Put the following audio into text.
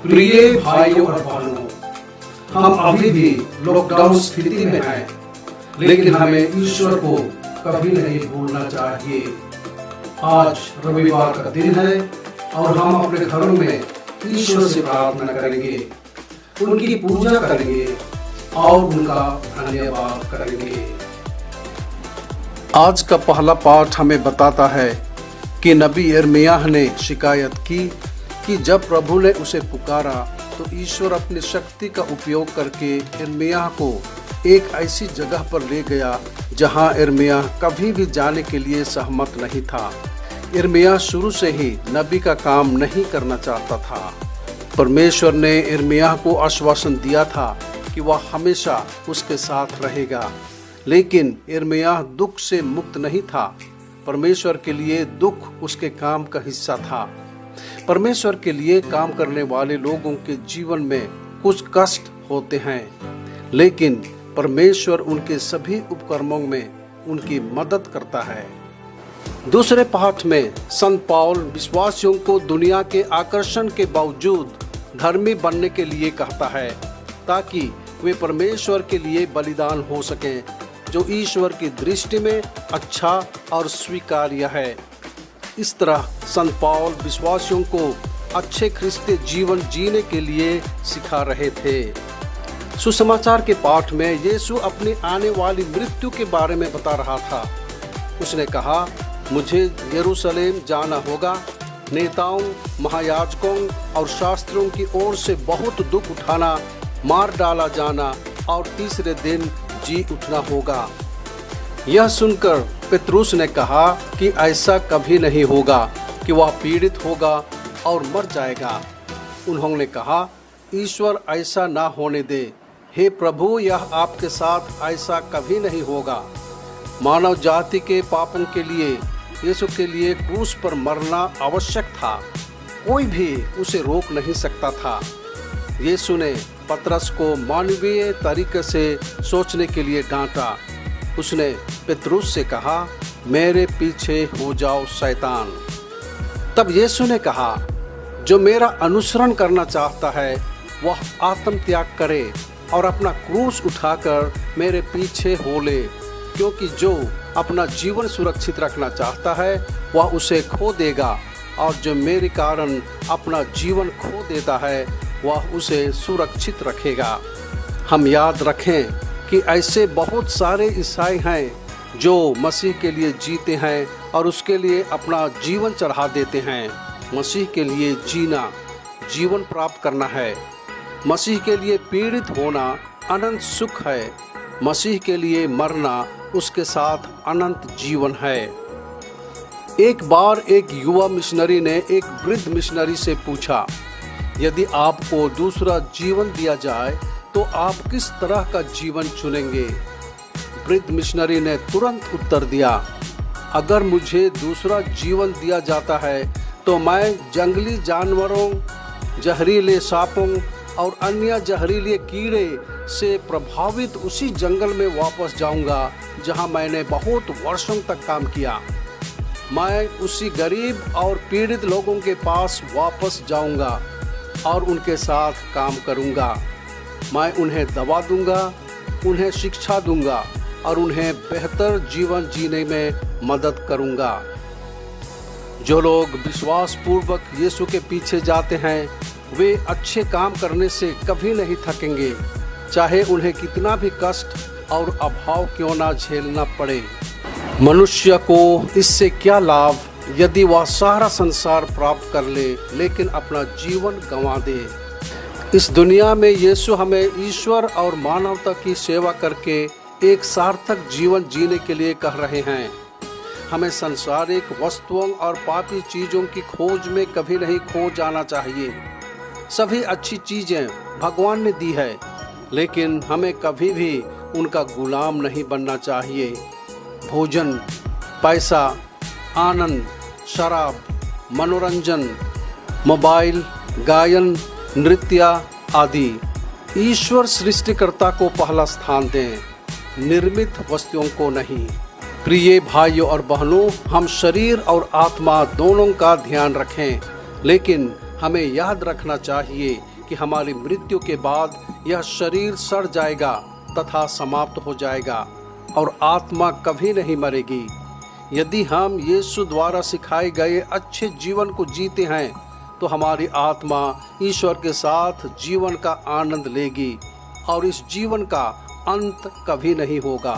प्रिय भाइयों और बहनों, हम अभी भी लॉकडाउन स्थिति में हैं, लेकिन हमें ईश्वर को कभी नहीं भूलना चाहिए। आज रविवार का दिन है और हम अपने घरों में ईश्वर से प्रार्थना करेंगे, उनकी पूजा करेंगे और उनका धन्यवाद करेंगे। आज का पहला पाठ हमें बताता है कि नबी यिर्मयाह ने शिकायत की कि जब प्रभु ने उसे पुकारा तो ईश्वर अपनी शक्ति का उपयोग करके यिर्मयाह को एक ऐसी जगह पर ले गया जहां यिर्मयाह कभी भी जाने के लिए सहमत नहीं था। यिर्मयाह शुरू से ही नबी का काम नहीं करना चाहता था। परमेश्वर ने यिर्मयाह को आश्वासन दिया था कि वह हमेशा उसके साथ रहेगा, लेकिन यिर्मयाह दुख से मुक्त नहीं था। परमेश्वर के लिए दुख उसके काम का हिस्सा था। परमेश्वर के लिए काम करने वाले लोगों के जीवन में कुछ कष्ट होते हैं, लेकिन परमेश्वर उनके सभी उपक्रमों में उनकी मदद करता है। दूसरे पाठ में संत पौल विश्वासियों को दुनिया के आकर्षण के बावजूद धर्मी बनने के लिए कहता है, ताकि वे परमेश्वर के लिए बलिदान हो सकें, जो ईश्वर की दृष्टि में अच्छा और स्वीकार्य है। इस तरह संत पौल विश्वासियों को अच्छे ख्रिस्ती जीवन जीने के लिए सिखा रहे थे। सुसमाचार के पाठ में यीशु अपनी आने वाली मृत्यु के बारे में बता रहा था। उसने कहा, मुझे यरूशलेम जाना होगा, नेताओं, महायाजकों और शास्त्रियों की ओर से बहुत दुख उठाना, मार डाला जाना और तीसरे दिन जी उठना होगा। यह सुनकर पतरस ने कहा कि ऐसा कभी नहीं होगा कि वह पीड़ित होगा और मर जाएगा। उन्होंने कहा, ईश्वर ऐसा ना होने दे। हे प्रभु, यह आपके साथ ऐसा कभी नहीं होगा। मानव जाति के पापों के लिए यीशु के लिए क्रूस पर मरना आवश्यक था। कोई भी उसे रोक नहीं सकता था। यीशु ने पतरस को मानवीय तरीके से सोचने के लिए डांटा। उसने पतरस से कहा, मेरे पीछे हो जाओ शैतान। तब यीशु ने कहा, जो मेरा अनुसरण करना चाहता है वह आत्म त्याग करे और अपना क्रूस उठाकर मेरे पीछे हो ले, क्योंकि जो अपना जीवन सुरक्षित रखना चाहता है वह उसे खो देगा, और जो मेरे कारण अपना जीवन खो देता है वह उसे सुरक्षित रखेगा। हम याद रखें कि ऐसे बहुत सारे ईसाई हैं जो मसीह के लिए जीते हैं और उसके लिए अपना जीवन चढ़ा देते हैं। मसीह के लिए जीना जीवन प्राप्त करना है। मसीह के लिए पीड़ित होना अनंत सुख है। मसीह के लिए मरना उसके साथ अनंत जीवन है। एक बार एक युवा मिशनरी ने एक वृद्ध मिशनरी से पूछा, यदि आपको दूसरा जीवन दिया जाए तो आप किस तरह का जीवन चुनेंगे? वृद्ध मिशनरी ने तुरंत उत्तर दिया, अगर मुझे दूसरा जीवन दिया जाता है तो मैं जंगली जानवरों, जहरीले सांपों और अन्य जहरीले कीड़े से प्रभावित उसी जंगल में वापस जाऊंगा जहां मैंने बहुत वर्षों तक काम किया। मैं उसी गरीब और पीड़ित लोगों के पास वापस जाऊंगा और उनके साथ काम करूंगा। मैं उन्हें दवा दूंगा, उन्हें शिक्षा दूंगा और उन्हें बेहतर जीवन जीने में मदद करूंगा। जो लोग विश्वास पूर्वक यीशु के पीछे जाते हैं वे अच्छे काम करने से कभी नहीं थकेंगे, चाहे उन्हें कितना भी कष्ट और अभाव क्यों ना झेलना पड़े। मनुष्य को इससे क्या लाभ यदि वह सारा संसार प्राप्त कर ले लेकिन अपना जीवन गंवा दे। इस दुनिया में यीशु हमें ईश्वर और मानवता की सेवा करके एक सार्थक जीवन जीने के लिए कह रहे हैं। हमें सांसारिक वस्तुओं और पापी चीज़ों की खोज में कभी नहीं खो जाना चाहिए। सभी अच्छी चीज़ें भगवान ने दी है, लेकिन हमें कभी भी उनका गुलाम नहीं बनना चाहिए। भोजन, पैसा, आनंद, शराब, मनोरंजन, मोबाइल, गायन, नृत्य आदि, ईश्वर सृष्टिकर्ता को पहला स्थान दें, निर्मित वस्तुओं को नहीं। प्रिय भाइयों और बहनों, हम शरीर और आत्मा दोनों का ध्यान रखें, लेकिन हमें याद रखना चाहिए कि हमारी मृत्यु के बाद यह शरीर सड़ जाएगा तथा समाप्त हो जाएगा और आत्मा कभी नहीं मरेगी। यदि हम यीशु द्वारा सिखाए गए अच्छे जीवन को जीते हैं तो हमारी आत्मा ईश्वर के साथ जीवन का आनंद लेगी और इस जीवन का अंत कभी नहीं होगा।